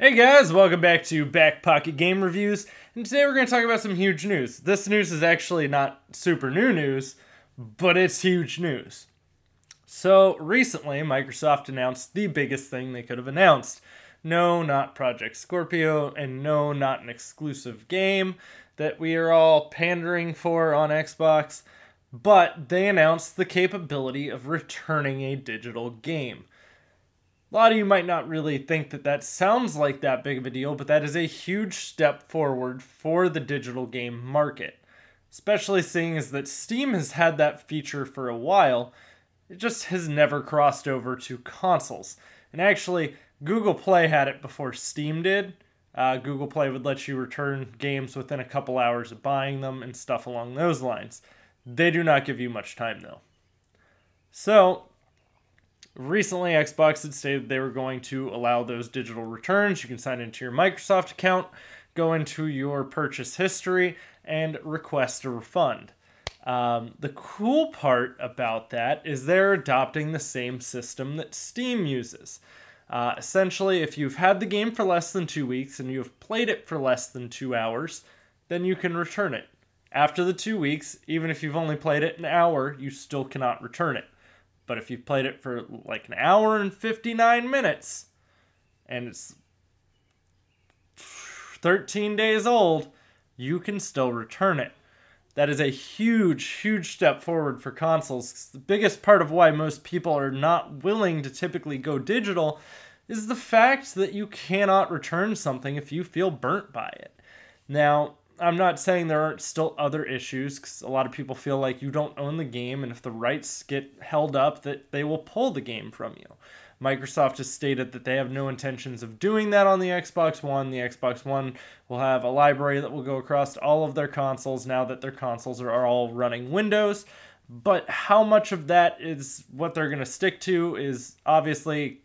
Hey guys, welcome back to Back Pocket Game Reviews, and today we're going to talk about some huge news. This news is actually not super new news, but it's huge news. So recently, Microsoft announced the biggest thing they could have announced. No, not Project Scorpio, and no, not an exclusive game that we are all pandering for on Xbox, but they announced the capability of returning a digital game. A lot of you might not really think that that sounds like that big of a deal, but that is a huge step forward for the digital game market. Especially seeing as that Steam has had that feature for a while, it just has never crossed over to consoles. And actually, Google Play had it before Steam did. Google Play would let you return games within a couple hours of buying them and stuff along those lines. They do not give you much time though. So, recently, Xbox had stated they were going to allow those digital returns. You can sign into your Microsoft account, go into your purchase history, and request a refund. The cool part about that is they're adopting the same system that Steam uses. Essentially, if you've had the game for less than 2 weeks and you've played it for less than 2 hours, then you can return it. After the 2 weeks, even if you've only played it an hour, you still cannot return it. But if you've played it for like an hour and 59 minutes, and it's 13 days old, you can still return it. That is a huge, huge step forward for consoles. The biggest part of why most people are not willing to typically go digital is the fact that you cannot return something if you feel burnt by it. Now, I'm not saying there aren't still other issues, because a lot of people feel like you don't own the game, and if the rights get held up, that they will pull the game from you. Microsoft has stated that they have no intentions of doing that on the Xbox One. The Xbox One will have a library that will go across all of their consoles now that their consoles are all running Windows. But how much of that is what they're going to stick to is obviously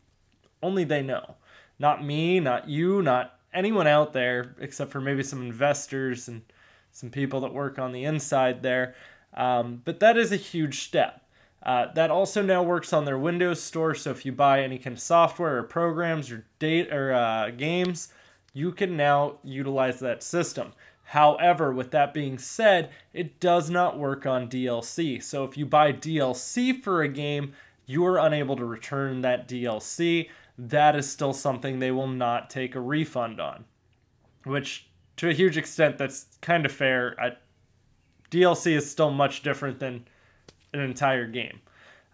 only they know. Not me, not you, not anyone out there, except for maybe some investors and some people that work on the inside there. But that is a huge step. That also now works on their Windows store, so if you buy any kind of software or programs or games, you can now utilize that system. However, with that being said, it does not work on DLC. So if you buy DLC for a game, you are unable to return that DLC. That is still something they will not take a refund on. Which, to a huge extent, that's kind of fair. DLC is still much different than an entire game.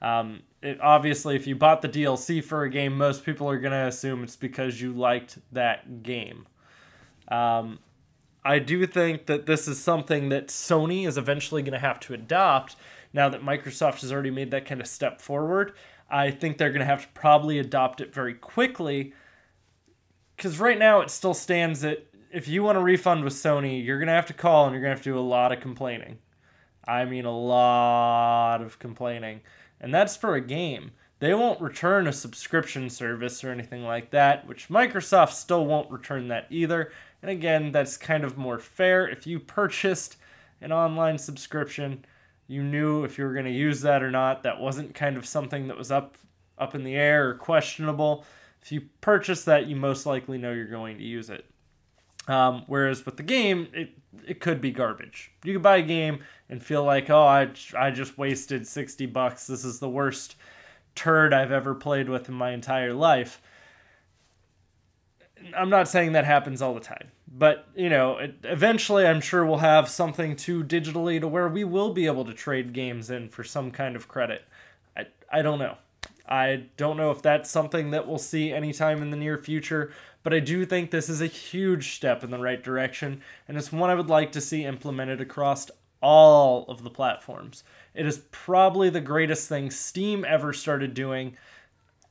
Obviously, if you bought the DLC for a game, most people are going to assume it's because you liked that game. I do think that this is something that Sony is eventually going to have to adopt now that Microsoft has already made that kind of step forward. I think they're going to have to probably adopt it very quickly, because right now it still stands that if you want a refund with Sony, you're going to have to call and you're going to have to do a lot of complaining. I mean, a lot of complaining. And that's for a game. They won't return a subscription service or anything like that, which Microsoft still won't return that either. And again, that's kind of more fair. If you purchased an online subscription, you knew if you were going to use that or not. That wasn't kind of something that was up in the air or questionable. If you purchase that, you most likely know you're going to use it. Whereas with the game, it could be garbage. You could buy a game and feel like, oh, I just wasted $60. This is the worst turd I've ever played with in my entire life. I'm not saying that happens all the time. But, you know, eventually I'm sure we'll have something to digitally to where we will be able to trade games in for some kind of credit. I don't know. I don't know if that's something that we'll see anytime in the near future, but I do think this is a huge step in the right direction, and it's one I would like to see implemented across all of the platforms. It is probably the greatest thing Steam ever started doing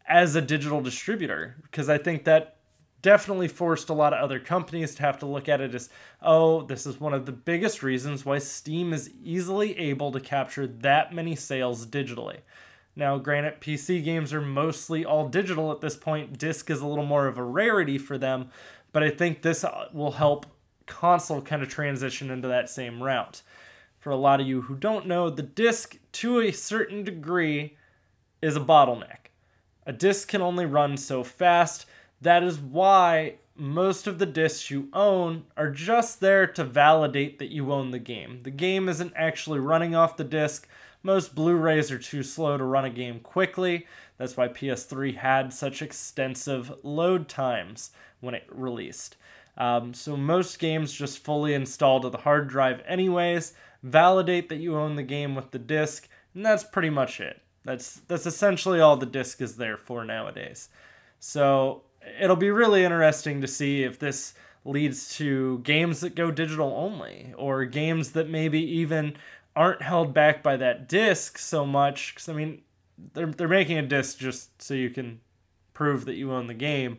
as a digital distributor, because I think that definitely forced a lot of other companies to have to look at it as, oh, this is one of the biggest reasons why Steam is easily able to capture that many sales digitally. Now, granted, PC games are mostly all digital at this point. Disc is a little more of a rarity for them, but I think this will help console kind of transition into that same route. For a lot of you who don't know, the disc, to a certain degree, is a bottleneck. A disc can only run so fast. That is why most of the discs you own are just there to validate that you own the game. The game isn't actually running off the disc. Most Blu-rays are too slow to run a game quickly. That's why PS3 had such extensive load times when it released. So most games just fully install to the hard drive anyways, validate that you own the game with the disc, and that's pretty much it. That's essentially all the disc is there for nowadays. So it'll be really interesting to see if this leads to games that go digital only, or games that maybe even aren't held back by that disc so much. Because I mean, they're making a disc just so you can prove that you own the game,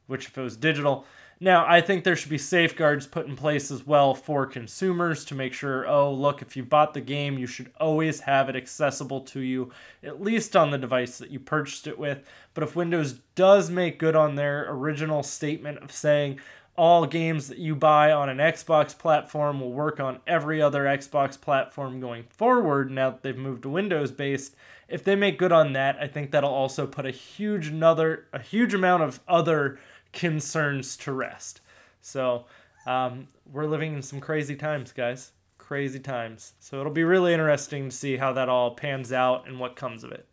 which if it was digital. Now, I think there should be safeguards put in place as well for consumers to make sure, oh, look, if you bought the game, you should always have it accessible to you, at least on the device that you purchased it with. But if Windows does make good on their original statement of saying all games that you buy on an Xbox platform will work on every other Xbox platform going forward, now that they've moved to Windows-based, if they make good on that, I think that'll also put a huge amount of other concerns to rest. So we're living in some crazy times, guys. Crazy times. So it'll be really interesting to see how that all pans out and what comes of it.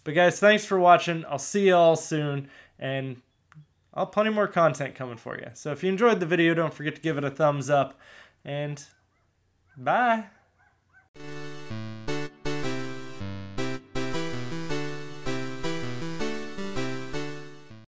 But guys, thanks for watching. I'll see you all soon, and I'll have plenty more content coming for you. So if you enjoyed the video, don't forget to give it a thumbs up, and bye.